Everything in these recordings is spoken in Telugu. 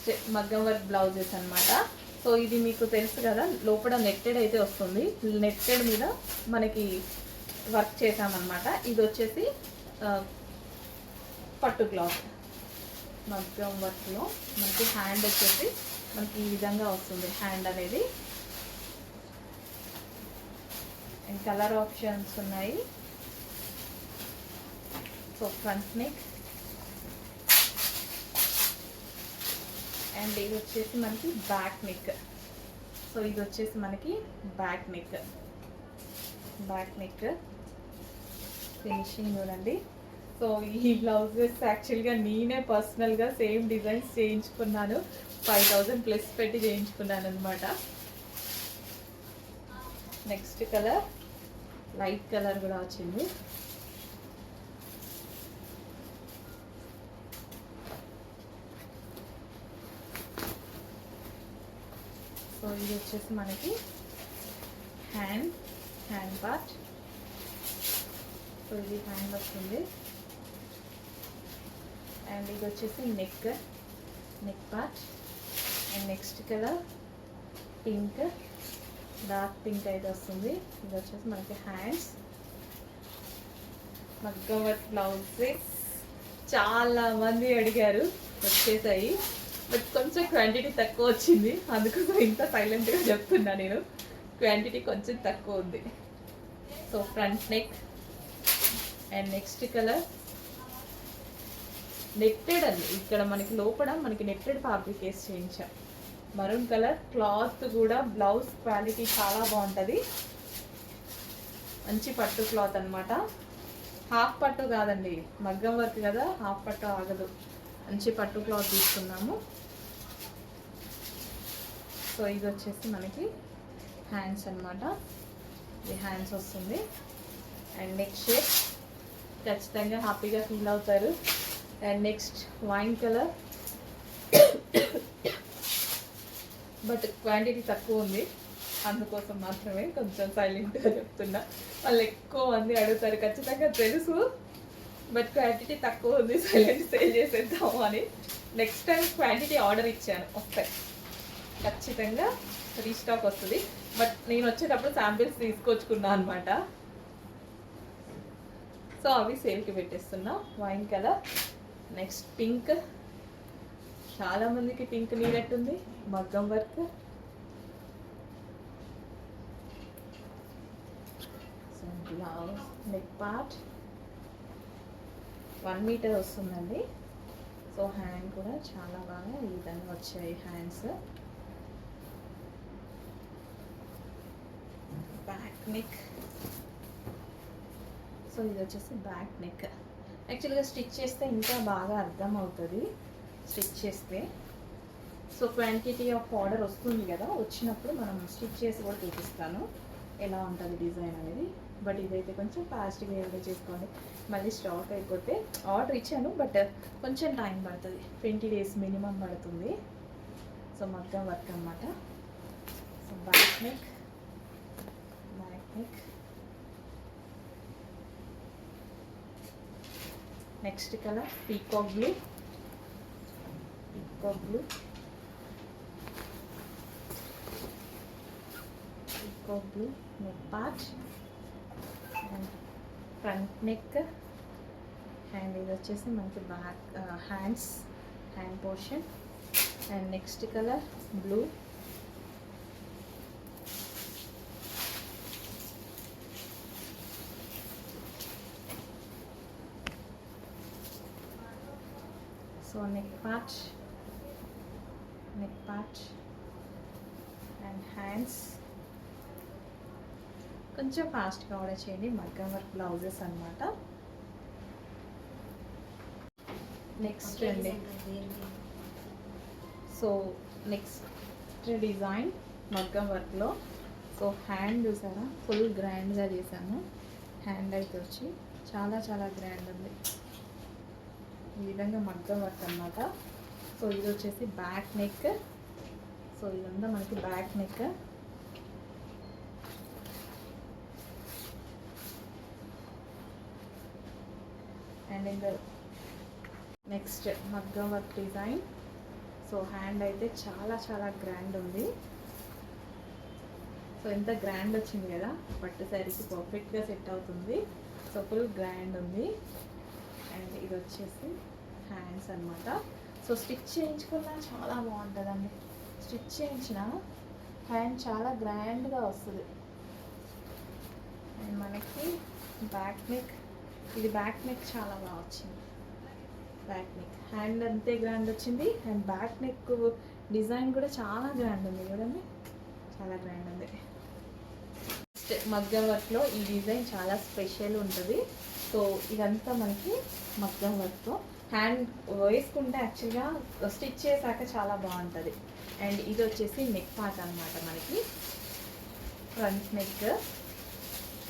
నెక్స్ట్ మగ్గం వర్క్ బ్లౌజెస్ అనమాట. సో ఇది మీకు తెలుసు కదా, లోపల నెట్టెడ్ అయితే వస్తుంది. నెట్టెడ్ మీద మనకి వర్క్ చేసామన్నమాట. ఇది వచ్చేసి పట్టు క్లాత్ మగ్గం వర్క్లో మనకి హ్యాండ్ వచ్చేసి మనకి ఈ విధంగా వస్తుంది. హ్యాండ్ అనేది అండ్ కలర్ ఆప్షన్స్ ఉన్నాయి. సో ఫ్రంట్ నెక్ అండ్ ఇది వచ్చేసి మనకి బ్యాక్ నెక్. సో ఇది వచ్చేసి మనకి బ్యాక్ నెక్ ఫినిషింగ్ చూడండి. సో ఈ బ్లౌజెస్ యాక్చువల్గా నేనే పర్సనల్గా సేమ్ డిజైన్స్ చేయించుకున్నాను. 5000 ప్లస్ పెట్టి చేయించుకున్నాను అనమాట. నెక్స్ట్ కలర్ లైట్ కలర్ కూడా వచ్చింది. సో ఇది వచ్చేసి మనకి హ్యాండ్ పార్ట్. సో ఇది హ్యాండ్ వస్తుంది. అండ్ ఇది వచ్చేసి neck part. And next colour pink, dark pink అయితే వస్తుంది. ఇది వచ్చేసి మనకి హ్యాండ్స్. మగ్గం వర్క్ బ్లౌజెస్ చాలా మంది అడిగారు, వచ్చేసాయి. బట్ కొంచెం క్వాంటిటీ తక్కువ వచ్చింది, అందుకోసం ఇంత సైలెంట్గా చెప్తున్నా నేను. క్వాంటిటీ కొంచెం తక్కువ ఉంది. So front neck and next colour netted అండి. ఇక్కడ మనకి లోపల మనకి నెట్టెడ్ ఫ్యాబ్రిక్ వేసి చేయించాం. Maroon colour. క్లాత్ కూడా బ్లౌజ్ క్వాలిటీ చాలా బాగుంటుంది. మంచి పట్టు క్లాత్ అనమాట. హాఫ్ పట్టు కాదండి, మగ్గం వర్క్ కదా, హాఫ్ పట్టు ఆగదు. మంచి పట్టు క్లాత్ తీసుకున్నాము. సో ఇది వచ్చేసి మనకి హ్యాండ్స్ అనమాట. ఇది హ్యాండ్స్ వస్తుంది. అండ్ నెక్స్ట్ షేప్ ఖచ్చితంగా హ్యాపీగా ఫీల్ అవుతారు. And next wine colour. But quantity తక్కువ ఉంది, అందుకోసం మాత్రమే కొంచెం సైలెంట్గా చెప్తున్నా. వాళ్ళు ఎక్కువ మంది అడుగుతారు, ఖచ్చితంగా తెలుసు, బట్ క్వాంటిటీ తక్కువ ఉంది, సైలెంట్ సేల్ చేసేద్దాము అని. నెక్స్ట్ టైం క్వాంటిటీ ఆర్డర్ ఇచ్చాను, వస్తాయి ఖచ్చితంగా, రీస్టాక్ వస్తుంది. బట్ నేను వచ్చేటప్పుడు శాంపిల్స్ తీసుకొచ్చుకున్నాను అనమాట. సో అవి సేల్కి పెట్టేస్తున్నా. Wine colour. Next pink. చాలామందికి పింక్ నీడట్టుంది. మగ్గం work. So blouse neck part 1 metre వస్తుందండి. సో హ్యాండ్ కూడా చాలా బాగా ఈ విధంగా వచ్చాయి హ్యాండ్స్. Back neck. సో ఇది వచ్చేసి బ్యాక్ నెక్. యాక్చువల్గా స్టిచ్ చేస్తే ఇంకా బాగా అర్థం అవుతుంది స్టిచ్ చేస్తే. సో క్వాంటిటీ ఆఫ్ ఆర్డర్ వస్తుంది కదా, వచ్చినప్పుడు మనం స్టిచ్ చేసి కూడా చూపిస్తాను ఎలా ఉంటుంది డిజైన్ అనేది. బట్ ఇదైతే కొంచెం ఫాస్ట్గా ఏదో చేసుకోండి, మళ్ళీ స్టాక్ అయిపోతే. ఆర్డర్ ఇచ్చాను బట్ కొంచెం టైం పడుతుంది, 20 days మినిమం పడుతుంది. సో మగ్గం వర్క్ అన్నమాట. So back neck. Next colour peacock blue. Neck part and front neck. And ఇది వచ్చేసి మనకి back hand portion. And next colour blue. So neck part and hands. కొంచెం ఫాస్ట్గా ఆర్డర్ చేయండి, మగ్గం వర్క్ బ్లౌజెస్ అనమాట. నెక్స్ట్ అండి, సో నెక్స్ట్ డిజైన్ మగ్గం వర్క్లో. సో హ్యాండ్ చూసారా, ఫుల్ గ్రాండ్గా చేశాను. హ్యాండ్ అయితే వచ్చి చాలా చాలా గ్రాండ్ ఉంది. ఈ విధంగా మగ్గం వర్క్ అన్నమాట. సో ఇది వచ్చేసి బ్యాక్ నెక్. సో ఇదంతా మనకి బ్యాక్ నెక్. అండ్ ఇంకా నెక్స్ట్ మగ్గం వర్క్ డిజైన్. సో హ్యాండ్ అయితే చాలా చాలా గ్రాండ్ ఉంది. సో ఎంత గ్రాండ్ వచ్చింది కదా, పట్టు శారీకి పర్ఫెక్ట్గా సెట్ అవుతుంది. సో ఫుల్ గ్రాండ్ ఉంది. అండ్ ఇది వచ్చేసి హ్యాండ్స్ అనమాట. సో స్టిచ్ చేయించుకున్నా చాలా బాగుంటుందండి. స్టిచ్ చేయించిన హ్యాండ్ చాలా గ్రాండ్గా వస్తుంది. అండ్ మనకి బ్యాక్ నెక్, ఇది బ్యాక్ నెక్ చాలా బాగా వచ్చింది. బ్యాక్ నెక్ హ్యాండ్ అంతే గ్రాండ్ వచ్చింది. అండ్ బ్యాక్ నెక్ డిజైన్ కూడా చాలా గ్రాండ్ ఉంది చూడండి, చాలా గ్రాండ్ ఉంది. మగ్గం వర్క్లో ఈ డిజైన్ చాలా స్పెషల్ ఉంటుంది. సో ఇదంతా మనకి మగ్గం వర్క్తో హ్యాండ్ వేసుకుంటే యాక్చువల్గా స్టిచ్ చేశాక చాలా బాగుంటుంది. అండ్ ఇది వచ్చేసి నెక్ పార్ట్ అనమాట, మనకి ఫ్రంట్ నెక్.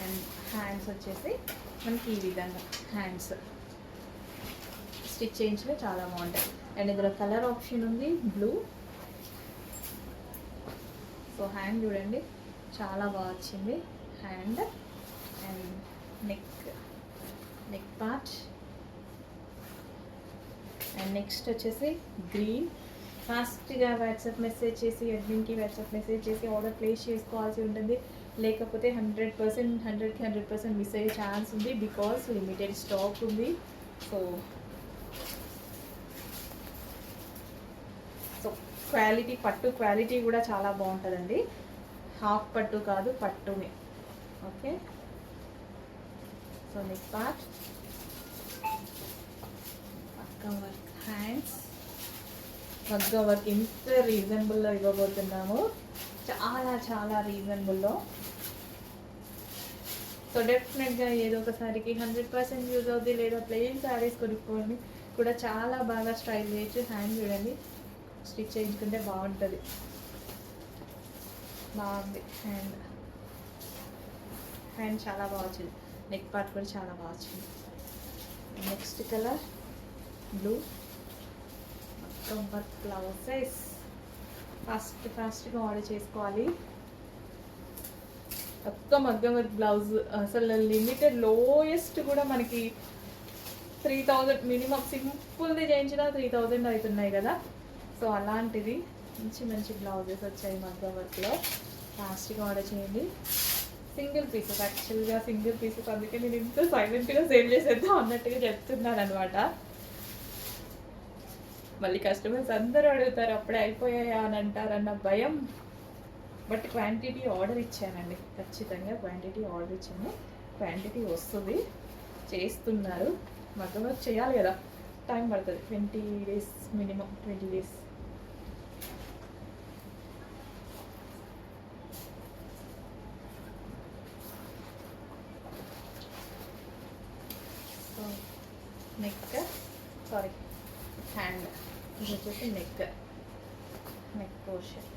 అండ్ హ్యాండ్స్ వచ్చేసి మనకి ఈ విధంగా హ్యాండ్స్ స్టిచ్ చేయించడం చాలా బాగుంటాయి. అండ్ ఇందులో కలర్ ఆప్షన్ ఉంది, బ్లూ. సో హ్యాండ్ చూడండి చాలా బాగా వచ్చింది hand. And neck part. And next వచ్చేసి గ్రీన్. ఫాస్ట్గా వాట్సాప్ మెసేజ్ చేసి అడ్మిన్కి వాట్సాప్ మెసేజ్ చేసి ఆర్డర్ ప్లేస్ చేసుకోవాల్సి ఉంటుంది. లేకపోతే 100% మిస్ అయ్యే ఛాన్స్ ఉంది, బికాస్ లిమిటెడ్ స్టాక్ ఉంది. సో క్వాలిటీ, పట్టు క్వాలిటీ కూడా చాలా బాగుంటుందండి. హాఫ్ పట్టు కాదు, పట్టునే. ఓకే. సో నెక్ పార్ట్, మగ్గం వర్క్ హ్యాండ్స్. మగ్గం వర్క్ ఎంత రీజనబుల్లో ఇవ్వబోతున్నాము, చాలా చాలా రీజనబుల్లో. సో డెఫినెట్గా ఏదో ఒకసారికి 100% యూజ్ అవుతుంది. లేదా ప్లెయిన్ శారీస్ కొనుక్కోండి కూడా చాలా బాగా స్టైల్ చేయొచ్చు. హ్యాండ్ చూడండి స్టిచ్ చేయించుకుంటే బాగుంటుంది, బాగుంది. హ్యాండ్ చాలా బాగా వచ్చింది. నెక్ పార్ట్ కూడా చాలా బాగా వచ్చింది. Next colour blue. మగ్గం వర్క్ బ్లౌజెస్ ఫాస్ట్గా ఆర్డర్ చేసుకోవాలి. ఒక్క మగ్గం వర్క్ బ్లౌజ్ అసలు లిమిటెడ్ లోయెస్ట్ కూడా మనకి 3000 మినిమం. సింపుల్ది చేయించినా 3000 అవుతున్నాయి కదా. సో అలాంటిది మంచి మంచి బ్లౌజెస్ వచ్చాయి మగ్గం వర్క్లో. ఫాస్ట్గా ఆర్డర్ చేయండి. సింగిల్ పీసెస్, యాక్చువల్గా సింగిల్ పీసెస్, అందుకే నేను ఇంత సైలెంట్గా సేల్ చేసేద్దాం అన్నట్టుగా చెప్తున్నాను అనమాట. మళ్ళీ కస్టమర్స్ అందరూ అడుగుతారు అప్పుడే అయిపోయాయా అని అంటారన్న భయం. బట్ క్వాంటిటీ ఆర్డర్ ఇచ్చానండి, ఖచ్చితంగా క్వాంటిటీ ఆర్డర్ ఇచ్చాను. క్వాంటిటీ వస్తుంది, చేస్తున్నారు. మగ్గం వర్క్ చేయాలి కదా, టైం పడుతుంది. 20 days minimum, 20 days. So neck, sorry hand, ఇది వచ్చేసి నెక్ పోర్షన్.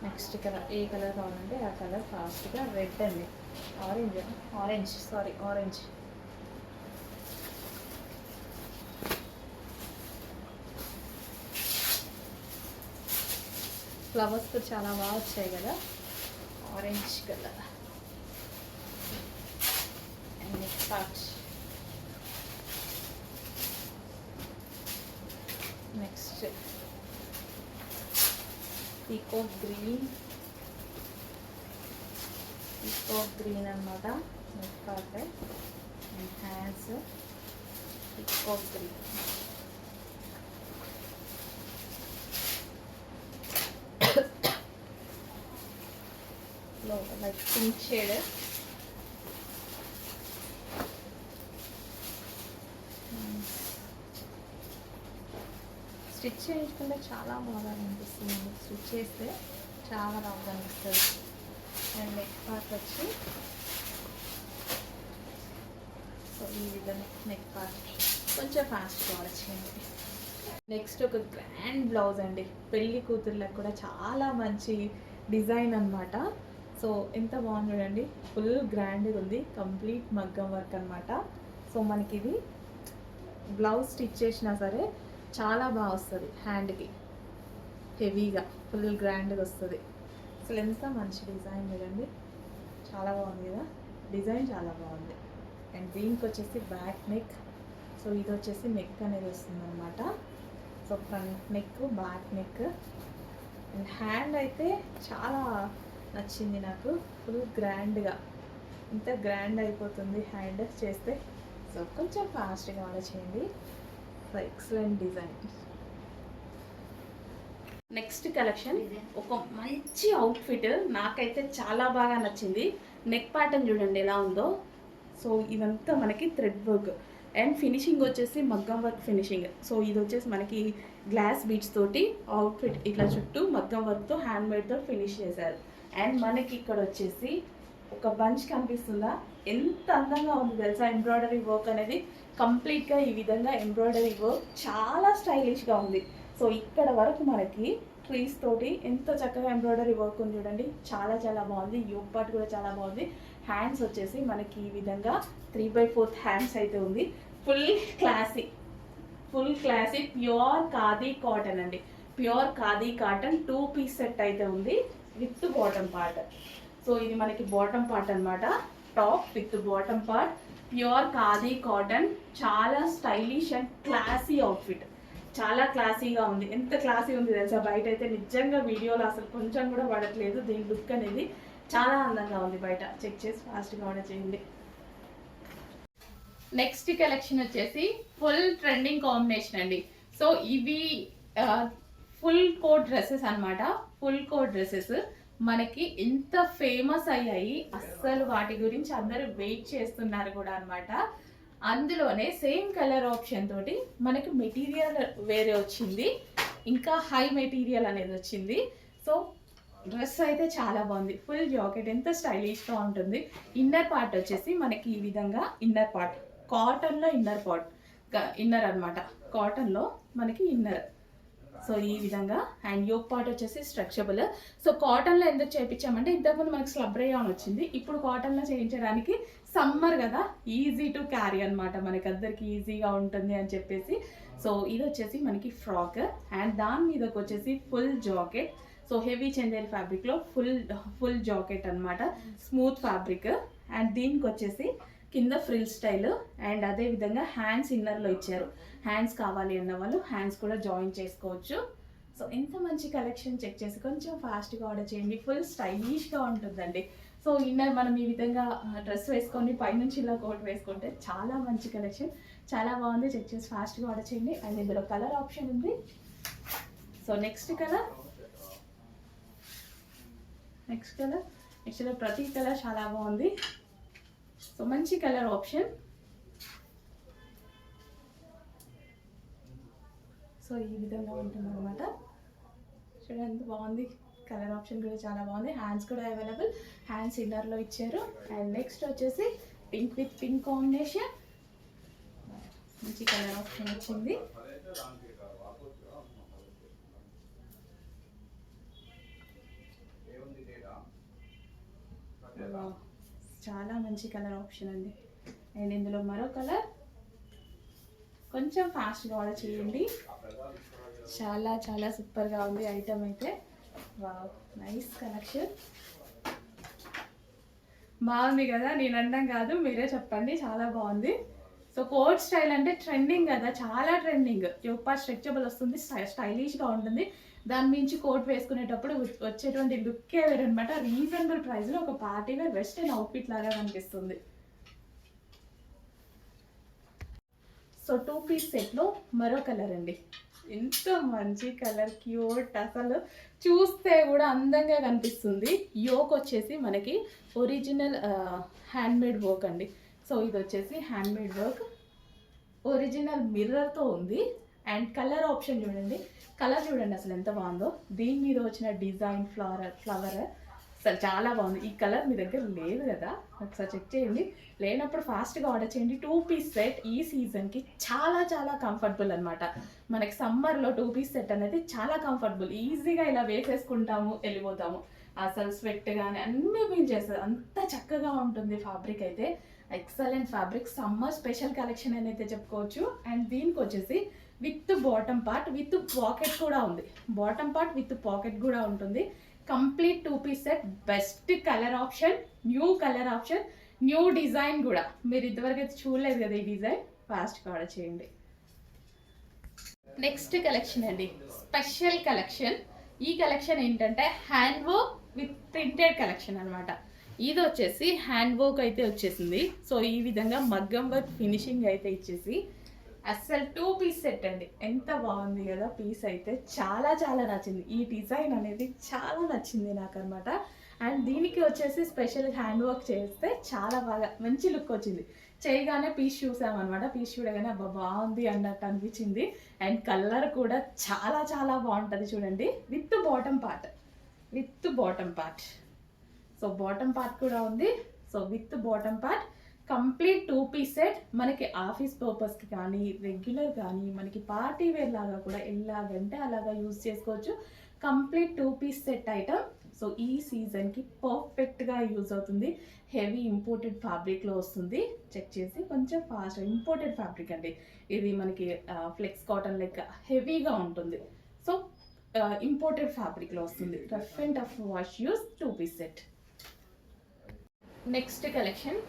నెక్స్ట్ కలర్, ఏ కలర్ కావాలంటే ఆ కలర్ ఫాస్ట్గా. రెడ్ అండి, ఆరెంజ్. ఫ్లవర్స్ కూడా చాలా బాగా వచ్చాయి కదా, orange colour. And next part, next peacock green అన్నమాట. Neck part and hands peacock green. Like pink shade. Stitch చేయించుకుంటే చాలా బాగా అనిపిస్తుంది. స్టిచ్ చేస్తే చాలా బాగా అనిపిస్తుంది. అండ్ నెక్ పార్ట్ వచ్చి సో ఈ విధంగా నెక్ పార్ట్ కొంచెం ఫాస్ట్గా వచ్చింది. నెక్స్ట్ ఒక గ్రాండ్ బ్లౌజ్ అండి, పెళ్ళి కూతుర్లకు కూడా చాలా మంచి డిజైన్ అనమాట. సో ఎంత బాగుంది చూడండి, ఫుల్ గ్రాండ్గా ఉంది. కంప్లీట్ మగ్గం వర్క్ అనమాట. సో మనకి ఇది బ్లౌజ్ స్టిచ్ చేసినా సరే చాలా బాగా వస్తుంది. హ్యాండ్కి హెవీగా ఫుల్ గ్రాండ్గా వస్తుంది. అసలు ఎంత మంచి డిజైన్ చూడండి, చాలా బాగుంది కదా డిజైన్ చాలా బాగుంది. అండ్ దీనికి వచ్చేసి బ్యాక్ నెక్. సో ఇది వచ్చేసి నెక్ అనేది వస్తుంది అనమాట. So front neck, back neck. And hand అయితే చాలా నచ్చింది నాకు. ఫుల్ గ్రాండ్గా, ఇంత గ్రాండ్ అయిపోతుంది హ్యాండ్ చేస్తే. సో కొంచెం ఫాస్ట్గా ఆర్డర్ చేయండి. So excellent design. Next collection ఒక మంచి అవుట్ఫిట్, నాకైతే చాలా బాగా నచ్చింది. నెక్ ప్యాటర్న్ చూడండి ఎలా ఉందో. సో ఇదంతా మనకి థ్రెడ్ వర్క్ అండ్ ఫినిషింగ్ వచ్చేసి మగ్గం వర్క్ ఫినిషింగ్. సో ఇది వచ్చేసి మనకి గ్లాస్ బీడ్స్ తోటి అవుట్ఫిట్ ఇట్లా చుట్టూ మగ్గం వర్క్తో హ్యాండ్ మేడ్తో ఫినిష్ చేశారు. అండ్ మనకి ఇక్కడ వచ్చేసి ఒక బంచ్ కనిపిస్తుందా, ఎంత అందంగా ఉంది తెలుసా. ఎంబ్రాయిడరీ వర్క్ అనేది కంప్లీట్గా ఈ విధంగా ఎంబ్రాయిడరీ వర్క్ చాలా స్టైలిష్గా ఉంది. సో ఇక్కడ వరకు మనకి ట్రీస్ తోటి ఎంత చక్కగా ఎంబ్రాయిడరీ వర్క్ ఉంది చూడండి, చాలా చాలా బాగుంది. యోగ్ పార్ట్ కూడా చాలా బాగుంది. హ్యాండ్స్ వచ్చేసి మనకి ఈ విధంగా 3/4 హ్యాండ్స్ అయితే ఉంది. Full classy pure khadi cotton అండి. Pure khadi cotton 2 piece set అయితే ఉంది విత్ బాటమ్ పార్ట్. సో ఇది మనకి బాటమ్ పార్ట్ అనమాట. Top with bottom part, pure khadi cotton. చాలా స్టైలిష్ అండ్ క్లాసీ అవుట్ఫిట్, చాలా క్లాసీగా ఉంది. ఎంత క్లాసీ ఉంది తెలుసా, బయట అయితే నిజంగా వీడియోలో అసలు కొంచెం కూడా పడట్లేదు. దీని లుక్ అనేది చాలా అందంగా ఉంది. బయట చెక్ చేసి ఫాస్ట్గా ఆర్డర్ చేయండి. నెక్స్ట్ కలెక్షన్ వచ్చేసి ఫుల్ ట్రెండింగ్ కాంబినేషన్ అండి. సో ఇవి ఫుల్ కోట్ డ్రెస్సెస్ అనమాట. ఫుల్ కోట్ డ్రెస్సెస్ మనకి ఎంత ఫేమస్ అయ్యాయి, అస్సలు వాటి గురించి అందరూ వెయిట్ చేస్తున్నారు కూడా అనమాట. అందులోనే సేమ్ కలర్ ఆప్షన్ తోటి మనకి మెటీరియల్ వేరే వచ్చింది, ఇంకా హై మెటీరియల్ అనేది వచ్చింది. సో డ్రెస్ అయితే చాలా బాగుంది. ఫుల్ జాకెట్ ఎంత స్టైలిష్గా ఉంటుంది. ఇన్నర్ పార్ట్ వచ్చేసి మనకి ఈ విధంగా ఇన్నర్ పార్ట్ కాటన్లో ఇన్నర్ అనమాట. కాటన్లో మనకి ఇన్నర్. సో ఈ విధంగా. అండ్ యోక్ పార్ట్ వచ్చేసి స్ట్రక్చరబుల్. సో కాటన్లో ఎందుకు చేయించామంటే ఇంతకుముందు మనకి స్లబ్ రేయాన్ వచ్చింది, ఇప్పుడు కాటన్లో చేయించడానికి సమ్మర్ కదా, ఈజీ టు క్యారీ అనమాట, మనకి అందరికి ఈజీగా ఉంటుంది అని చెప్పేసి. సో ఇది వచ్చేసి మనకి ఫ్రాక్ అండ్ దాని మీదకి వచ్చేసి full jacket. So heavy Chanderi ఫ్యాబ్రిక్లో ఫుల్ జాకెట్ అనమాట, స్మూత్ ఫ్యాబ్రిక్. అండ్ దీనికి వచ్చేసి కింద ఫ్రిల్ స్టైల్. అండ్ అదే విధంగా హ్యాండ్స్ ఇన్నర్లో ఇచ్చారు. హ్యాండ్స్ కావాలి అన్న వాళ్ళు హ్యాండ్స్ కూడా జాయిన్ చేసుకోవచ్చు. సో ఎంత మంచి కలెక్షన్, చెక్ చేసి కొంచెం ఫాస్ట్గా ఆర్డర్ చేయండి. ఫుల్ స్టైలిష్గా ఉంటుందండి. సో ఇన్నర్ మనం ఈ విధంగా డ్రెస్ వేసుకొని పైనుంచి ఇలా కోట్ వేసుకుంటే చాలా మంచి కలెక్షన్, చాలా బాగుంది. చెక్ చేసి ఫాస్ట్గా ఆర్డర్ చేయండి. అండ్ ఇందులో కలర్ ఆప్షన్ ఉంది. సో నెక్స్ట్ కలర్ యాక్చువల్గా ప్రతి కలర్ చాలా బాగుంది. సో మంచి కలర్ ఆప్షన్. సో ఈ విధంగా ఉంటుంది అనమాట. చూడండి ఎంత బాగుంది. కలర్ ఆప్షన్ కూడా చాలా బాగుంది. హ్యాండ్స్ కూడా అవైలబుల్, హ్యాండ్స్ ఇన్నర్లో ఇచ్చారు. అండ్ నెక్స్ట్ వచ్చేసి పింక్ విత్ పింక్ కాంబినేషన్, మంచి కలర్ ఆప్షన్ వచ్చింది. చాలా మంచి కలర్ ఆప్షన్ అండి. అండ్ ఇందులో మరో కలర్, కొంచెం ఫాస్ట్గా ఆర్డర్ చేయండి. చాలా చాలా సూపర్గా ఉంది ఐటమ్ అయితే. Wow, nice collection. బాగుంది కదా, నేను అనడం కాదు, మీరే చెప్పండి, చాలా బాగుంది. సో కోట్ స్టైల్ అంటే ట్రెండింగ్ కదా, చాలా ట్రెండింగ్. యోపా స్ట్రెచబుల్ వస్తుంది, స్టైలిష్గా ఉంటుంది. దాని మించి కోట్ వేసుకునేటప్పుడు వచ్చేటువంటి లుక్కే వేరు అనమాట. రీజనబుల్ ప్రైస్లో ఒక పార్టీ వేర్ వెస్టర్న్ అవుట్ఫిట్ లాగా కనిపిస్తుంది. సో 2 పీస్ సెట్లో మరో కలర్ అండి. ఎంత మంచి కలర్, క్యూట్, అసలు చూస్తే కూడా అందంగా కనిపిస్తుంది. యోక్ వచ్చేసి మనకి ఒరిజినల్ హ్యాండ్మేడ్ వర్క్ అండి. సో ఇది వచ్చేసి హ్యాండ్మేడ్ వర్క్, ఒరిజినల్ మిర్రర్తో ఉంది. అండ్ కలర్ ఆప్షన్ చూడండి, కలర్ చూడండి అసలు ఎంత బాగుందో. దీని మీద వచ్చిన డిజైన్ ఫ్లవర్ అసలు చాలా బాగుంది. ఈ కలర్ మీ దగ్గర లేదు కదా, ఒకసారి చెక్ చేయండి. లేనప్పుడు ఫాస్ట్గా ఆర్డర్ చేయండి. 2 పీస్ సెట్ ఈ సీజన్కి చాలా చాలా కంఫర్టబుల్ అనమాట. మనకి సమ్మర్లో 2 పీస్ సెట్ అనేది చాలా కంఫర్టబుల్. ఈజీగా ఇలా వేసేసుకుంటాము, వెళ్ళిపోతాము. అసలు స్వెట్ కానీ అన్నీ ఫీల్ చేస్తుంది, అంత చక్కగా ఉంటుంది. ఫ్యాబ్రిక్ అయితే excellent fabric, summer special collection అని అయితే చెప్పుకోవచ్చు. అండ్ దీనికి వచ్చేసి with bottom part with pocket కూడా ఉంది. బాటమ్ పార్ట్ విత్ పాకెట్ కూడా ఉంటుంది. Complete 2 piece set, best colour option, new colour option. New design కూడా మీరు ఇంతవరకు అయితే చూడలేదు కదా ఈ డిజైన్, ఫాస్ట్గా ఆర్డర్ చేయండి. నెక్స్ట్ కలెక్షన్ అండి, స్పెషల్ కలెక్షన్. ఈ కలెక్షన్ ఏంటంటే hand work with printed collection అనమాట. ఇది వచ్చేసి హ్యాండ్ వర్క్ అయితే వచ్చేసింది. సో ఈ విధంగా మగ్గం వర్క్ ఫినిషింగ్ అయితే ఇచ్చేసి అస్సలు 2 పీస్ సెట్ అండి. ఎంత బాగుంది కదా పీస్ అయితే, చాలా చాలా నచ్చింది. ఈ డిజైన్ అనేది చాలా నచ్చింది నాకు అనమాట. అండ్ దీనికి వచ్చేసి స్పెషల్ హ్యాండ్ వర్క్ చేస్తే చాలా బాగా మంచి లుక్ వచ్చింది. చేయగానే పీస్ చూసామన్నమాట. పీస్ చూడగానే అబ్బా బాగుంది అన్నట్టు అనిపించింది. అండ్ కలర్ కూడా చాలా చాలా బాగుంటుంది చూడండి. With bottom part, with bottom part. So bottom part కూడా ఉంది. So with bottom part complete 2 piece set. మనకి ఆఫీస్ పర్పస్కి కానీ రెగ్యులర్ కానీ మనకి పార్టీ వేర్ లాగా కూడా ఎలాగంటే అలాగా యూజ్ చేసుకోవచ్చు. Complete 2 piece set item. So ఈ సీజన్కి పర్ఫెక్ట్గా యూజ్ అవుతుంది. హెవీ ఇంపోర్టెడ్ ఫ్యాబ్రిక్లో వస్తుంది. చెక్ చేసి కొంచెం ఫాస్ట్. ఇంపోర్టెడ్ ఫ్యాబ్రిక్ అండి ఇది, మనకి ఫ్లెక్స్ కాటన్ లెక్క హెవీగా ఉంటుంది. సో ఇంపోర్టెడ్ ఫ్యాబ్రిక్లో వస్తుంది. Rough and tough wash use 2 piece set. Next collection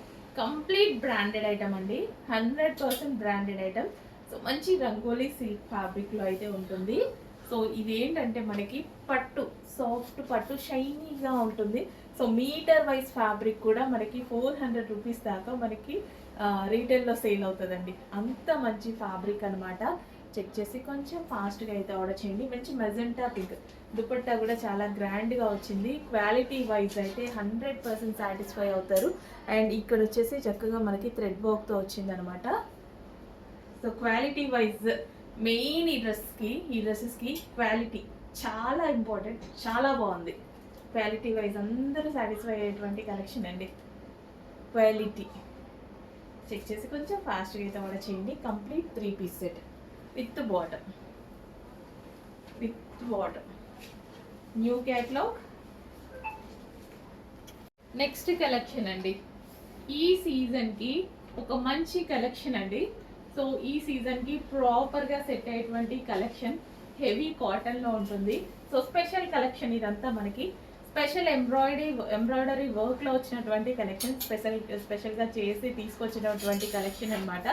complete branded item అండి, 100% బ్రాండెడ్ ఐటమ్. సో మంచి రంగోలీ సిల్క్ ఫ్యాబ్రిక్లో అయితే ఉంటుంది. సో ఇది ఏంటంటే మనకి పట్టు, సాఫ్ట్ పట్టు, షైనీగా ఉంటుంది. సో మీటర్ వైజ్ ఫ్యాబ్రిక్ కూడా మనకి 400 రూపీస్ దాకా మనకి రీటైల్లో సేల్ అవుతుందండి. అంత మంచి ఫ్యాబ్రిక్ అనమాట. చెక్ చేసి కొంచెం ఫాస్ట్గా అయితే ఆర్డర్ చేయండి. మంచి మెజెంటా పింక్ దుపట్టా కూడా చాలా గ్రాండ్గా వచ్చింది. క్వాలిటీ వైజ్ అయితే 100% సాటిస్ఫై అవుతారు. అండ్ ఇక్కడ వచ్చేసి చక్కగా మనకి థ్రెడ్ వర్క్తో వచ్చిందనమాట. సో క్వాలిటీ వైజ్ మెయిన్ ఈ డ్రెస్సెస్కి క్వాలిటీ చాలా ఇంపార్టెంట్. చాలా బాగుంది క్వాలిటీ వైజ్. అందరూ సాటిస్ఫై అయ్యేటువంటి కలెక్షన్ అండి. క్వాలిటీ చెక్ చేసి కొంచెం ఫాస్ట్గా అయితే ఆర్డర్ చేయండి. Complete 3 piece set with bottom, new catalogue. Next collection అండి, ఈ సీజన్కి ఒక మంచి కలెక్షన్ అండి. సో ఈ సీజన్కి ప్రాపర్గా సెట్ అయ్యేటువంటి కలెక్షన్ హెవీ కాటన్లో ఉంటుంది. సో స్పెషల్ కలెక్షన్ ఇదంతా మనకి స్పెషల్ ఎంబ్రాయిడరీ వర్క్లో వచ్చినటువంటి కలెక్షన్, స్పెషల్గా చేసి తీసుకొచ్చినటువంటి కలెక్షన్ అనమాట.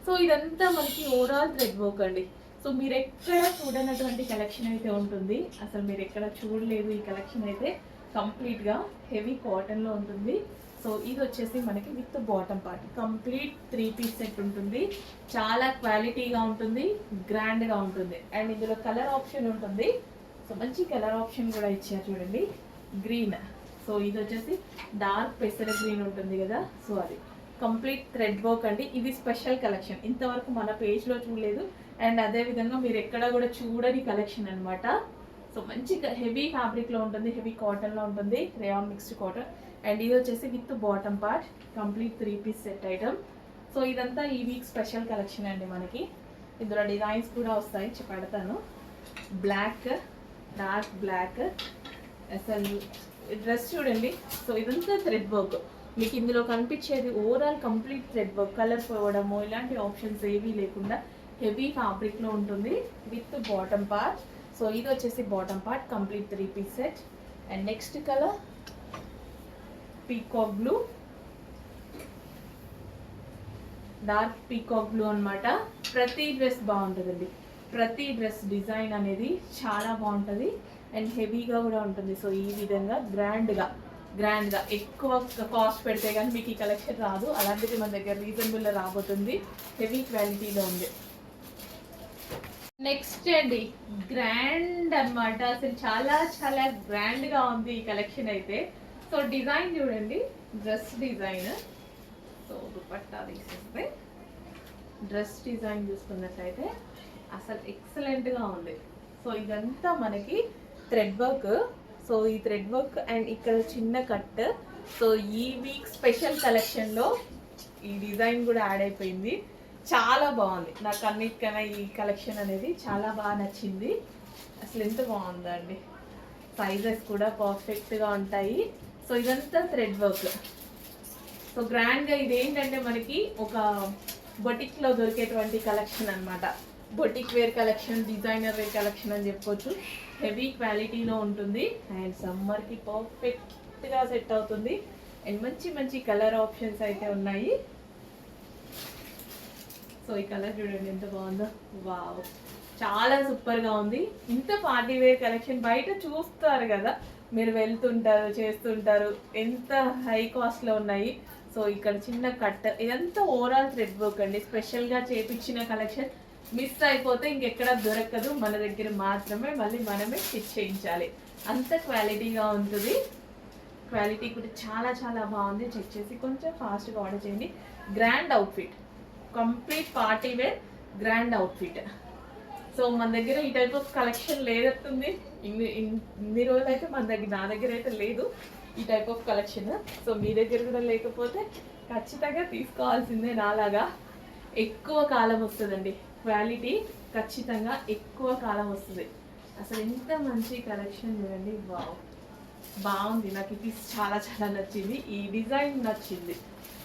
సో ఇదంతా మనకి ఓవరాల్ థ్రెడ్ వర్క్ అండి. సో మీరు ఎక్కడ చూడనటువంటి కలెక్షన్ అయితే ఉంటుంది. అసలు మీరు ఎక్కడ చూడలేదు ఈ కలెక్షన్ అయితే. కంప్లీట్గా హెవీ కాటన్లో ఉంటుంది. సో ఇది వచ్చేసి మనకి with bottom part complete 3 piece set ఉంటుంది. చాలా క్వాలిటీగా ఉంటుంది, గ్రాండ్గా ఉంటుంది. అండ్ ఇందులో కలర్ ఆప్షన్ ఉంటుంది. సో మంచి కలర్ ఆప్షన్ కూడా ఇచ్చారు చూడండి, గ్రీన్. సో ఇది వచ్చేసి డార్క్ పెసర గ్రీన్ ఉంటుంది కదా, సో అది కంప్లీట్ థ్రెడ్ వర్క్ అండి. ఇది స్పెషల్ కలెక్షన్, ఇంతవరకు మన పేజ్లో చూడలేదు. అండ్ అదేవిధంగా మీరు ఎక్కడ కూడా చూడని కలెక్షన్ అనమాట. సో మంచి హెవీ ఫ్యాబ్రిక్లో ఉంటుంది, హెవీ కాటన్లో ఉంటుంది, రేయాన్ మిక్స్డ్ కాటన్. అండ్ ఇది వచ్చేసి with bottom part complete 3 piece set item. So ఇదంతా ఈ వీక్ స్పెషల్ కలెక్షన్ అండి మనకి. ఇందులో డిజైన్స్ కూడా వస్తాయి, పెడతాను. Black, dark black. అసలు డ్రెస్ చూడండి. సో ఇదంతా థ్రెడ్ వర్క్. మీకు ఇందులో కనిపించేది overall complete thread work. Colour పోవడము ఇలాంటి ఆప్షన్స్ ఏవీ లేకుండా హెవీ ఫ్యాబ్రిక్లో ఉంటుంది విత్ బాటమ్ పార్ట్. సో ఇది వచ్చేసి bottom part complete 3 piece set. And next colour peacock blue, dark peacock blue అనమాట. ప్రతి డ్రెస్ బాగుంటుందండి, ప్రతి డ్రెస్ డిజైన్ అనేది చాలా బాగుంటుంది అండ్ హెవీగా కూడా ఉంటుంది. సో ఈ విధంగా గ్రాండ్గా ఎక్కువ కాస్ట్ పెడితే కానీ మీకు ఈ కలెక్షన్ రాదు. అలాంటిది మన దగ్గర రీజనబుల్లో రాబోతుంది, హెవీ క్వాలిటీలో ఉంది. నెక్స్ట్ అండి గ్రాండ్ అనమాట. అసలు చాలా చాలా గ్రాండ్గా ఉంది ఈ కలెక్షన్ అయితే. సో డిజైన్ చూడండి, డ్రెస్ డిజైన్. సో దుపట్టా తీసేస్తే డ్రెస్ డిజైన్ చూసుకున్నట్లయితే అసలు ఎక్సలెంట్గా ఉంది. సో ఇదంతా మనకి థ్రెడ్ వర్క్. సో ఈ థ్రెడ్ వర్క్ అండ్ ఇక్కడ చిన్న కట్. సో ఈ వీక్ స్పెషల్ కలెక్షన్లో ఈ డిజైన్ కూడా యాడ్ అయిపోయింది. చాలా బాగుంది, నాకు అన్నిటికన్నా ఈ కలెక్షన్ అనేది చాలా బాగా నచ్చింది. అసలు ఎంత బాగుందండి, సైజెస్ కూడా పర్ఫెక్ట్గా ఉంటాయి. సో ఇదంతా థ్రెడ్ వర్క్. సో గ్రాండ్గా ఇది ఏంటంటే మనకి ఒక బొటిక్లో దొరికేటువంటి కలెక్షన్ అనమాట. Boutique wear collection, designer wear collection అని చెప్పుకోవచ్చు. హెవీ క్వాలిటీలో ఉంటుంది అండ్ సమ్మర్కి పర్ఫెక్ట్గా సెట్ అవుతుంది. అండ్ మంచి మంచి కలర్ ఆప్షన్స్ అయితే ఉన్నాయి. సో ఈ కలర్ చూడండి ఎంత బాగుందో, వావ్ చాలా సూపర్గా ఉంది. ఇంత పార్టీ వేర్ కలెక్షన్ బయట చూస్తారు కదా, మీరు వెళ్తుంటారు చేస్తుంటారు, ఎంత హై కాస్ట్లో ఉన్నాయి. సో ఇక్కడ చిన్న కట్, ఇదంతా ఓవరాల్ థ్రెడ్ వర్క్ అండి, స్పెషల్గా చేపించిన కలెక్షన్. మిస్ అయిపోతే ఇంకెక్కడ దొరకదు, మన దగ్గర మాత్రమే, మళ్ళీ మనమే స్టిచ్ చేయించాలి, అంత క్వాలిటీగా ఉంటుంది. క్వాలిటీ కూడా చాలా చాలా బాగుంది. చెక్ చేసి కొంచెం ఫాస్ట్గా ఆర్డర్ చేయండి. Grand outfit, complete party wear grand outfit. So మన దగ్గర ఈ టైప్ ఆఫ్ కలెక్షన్ లేదట్టుంది. ఇన్ని రోజులు అయితే నా దగ్గర అయితే లేదు ఈ టైప్ ఆఫ్ కలెక్షన్. సో మీ దగ్గర కూడా లేకపోతే ఖచ్చితంగా తీసుకోవాల్సిందే. నాలాగా ఎక్కువ కాలం వస్తుందండి, క్వాలిటీ ఖచ్చితంగా ఎక్కువ కాలం వస్తుంది. అసలు ఎంత మంచి కలెక్షన్ చూడండి, వావ్ బాగుంది. నాకు ఇది చాలా చాలా నచ్చింది. ఈ డిజైన్ నచ్చింది.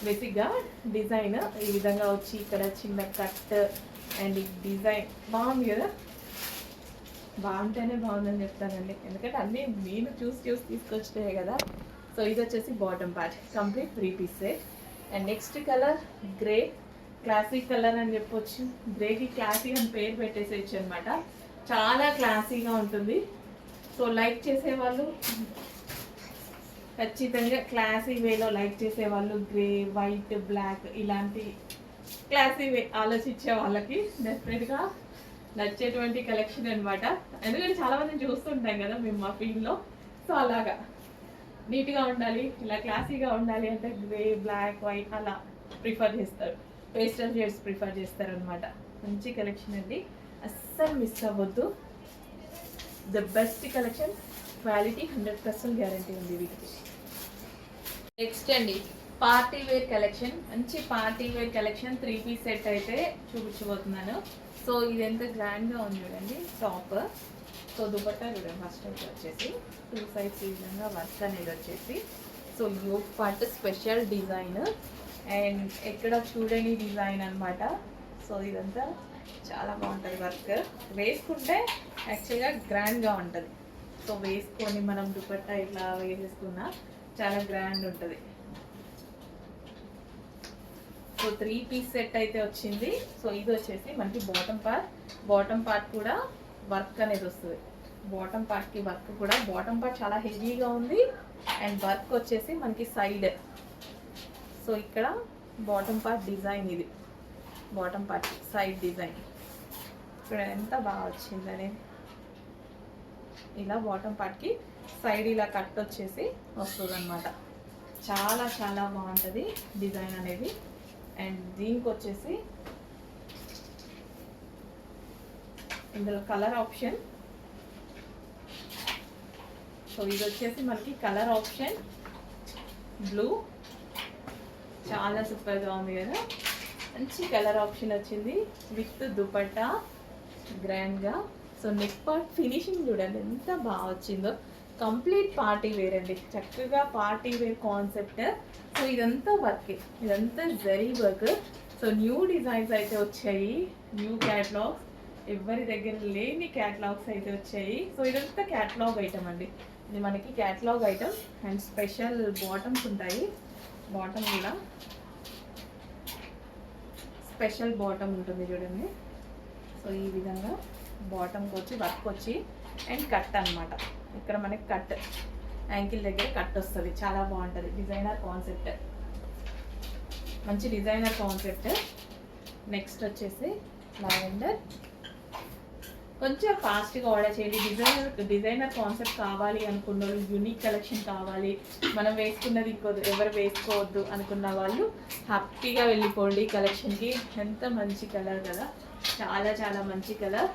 బేసిక్గా డిజైన్ ఈ విధంగా వచ్చి ఇక్కడ చిన్న కట్ అండ్ ఈ డిజైన్ బాగుంది కదా. బాగుంటేనే బాగుందని చెప్తానండి, ఎందుకంటే అన్నీ నేను చూసి తీసుకొచ్చినాయి కదా. సో ఇది వచ్చేసి bottom part, complete 3 piece set. And next colour grey, classic colour అని చెప్పొచ్చు. గ్రేకి క్లాసీ అని పేరు పెట్టేసేయచ్చు అనమాట. చాలా క్లాసీగా ఉంటుంది. సో లైక్ చేసేవాళ్ళు ఖచ్చితంగా, క్లాసీ వేలో లైక్ చేసేవాళ్ళు, గ్రే వైట్ బ్లాక్ ఇలాంటి క్లాసీ వే ఆలోచించే వాళ్ళకి డెఫినెట్గా నచ్చేటువంటి కలెక్షన్ అనమాట. ఎందుకంటే చాలా మందిని చూస్తుంటాం కదా మేము మా ఫీల్డ్లో. సో అలాగా నీట్గా ఉండాలి, ఇలా క్లాసీగా ఉండాలి అంటే గ్రే బ్లాక్ వైట్ అలా ప్రిఫర్ చేస్తారు, పేస్టల్ షేడ్స్ ప్రిఫర్ చేస్తారు అనమాట. మంచి కలెక్షన్ అండి, అస్సలు మిస్ అవ్వద్దు. The best collection, quality 100% guarantee ఉంది వీటికి. నెక్స్ట్ అండి పార్టీ వేర్ కలెక్షన్, మంచి party wear collection 3 piece set అయితే చూపించబోతున్నాను. సో ఇది ఎంత గ్రాండ్గా ఉంది చూడండి టాప్. సో దుపట్టా చూడండి, ఫస్ట్ అయితే వచ్చేసి 2 సైడ్స్ ఈ విధంగా వర్క్ అనేది వచ్చేసి. So yoke part special design and ఎక్కడ చూడని డిజైన్ అనమాట. సో ఇదంతా చాలా బాగుంటుంది వర్క్, వేసుకుంటే యాక్చువల్గా గ్రాండ్గా ఉంటుంది. సో వేసుకొని మనం దుపట్టా ఇట్లా వేసేసుకున్నా చాలా గ్రాండ్ ఉంటుంది. సో 3 పీస్ సెట్ అయితే వచ్చింది. సో ఇది వచ్చేసి మనకి బాటమ్ పార్ట్ కూడా వర్క్ అనేది వస్తుంది. బాటమ్ పార్ట్కి వర్క్ కూడా, బాటమ్ పార్ట్ చాలా హెవీగా ఉంది అండ్ వర్క్ వచ్చేసి మనకి సైడ్. సో ఇక్కడ బాటమ్ పార్ట్ డిజైన్, ఇది బాటమ్ పార్ట్ సైడ్ డిజైన్ ఇక్కడ ఎంత బాగా వచ్చింది అనేది. ఇలా బాటమ్ పార్ట్కి సైడ్ ఇలా కట్ వచ్చేసి వస్తుంది అనమాట. చాలా చాలా బాగుంటుంది డిజైన్ అనేది. అండ్ దీనికి వచ్చేసి ఇందులో కలర్ ఆప్షన్. సో ఇది వచ్చేసి మనకి కలర్ ఆప్షన్ బ్లూ, చాలా సూపర్గా ఉంది కదా. మంచి కలర్ ఆప్షన్ వచ్చింది విత్ దుపట్టా గ్రాండ్గా. సో నెక్ పార్ట్ ఫినిషింగ్ చూడండి ఎంత బాగా వచ్చిందో. కంప్లీట్ పార్టీ వేర్ అండి, చక్కగా పార్టీ వేర్ కాన్సెప్ట్. సో ఇదంతా వర్క్, ఇదంతా zari work. So new designs అయితే వచ్చాయి, న్యూ క్యాటలాగ్స్, ఎవరి దగ్గర లేని క్యాటలాగ్స్ అయితే వచ్చాయి. సో ఇదంతా క్యాటలాగ్ ఐటమ్ అండి, ఇది మనకి catalogue item. And special bottoms ఉంటాయి, బాటమ్ కూడా స్పెషల్ బాటమ్ ఉంటుంది చూడండి. సో ఈ విధంగా బాటమ్కి వచ్చి వర్క్ వచ్చి అండ్ కట్ అనమాట. ఇక్కడ మనకి కట్ యాంకిల్ దగ్గర కట్ వస్తుంది, చాలా బాగుంటుంది. డిజైనర్ కాన్సెప్ట్, మంచి డిజైనర్ కాన్సెప్ట్. నెక్స్ట్ వచ్చేసి లావెండర్, కొంచెం ఫాస్ట్గా ఆర్డర్ చేయండి. డిజైనర్ కాన్సెప్ట్ కావాలి అనుకున్న వాళ్ళు, యూనిక్ కలెక్షన్ కావాలి, మనం వేసుకున్నది ఎవరు వేసుకోవద్దు అనుకున్న వాళ్ళు హ్యాపీగా వెళ్ళిపోండి కలెక్షన్కి. ఎంత మంచి కలర్ కదా, చాలా చాలా మంచి కలర్.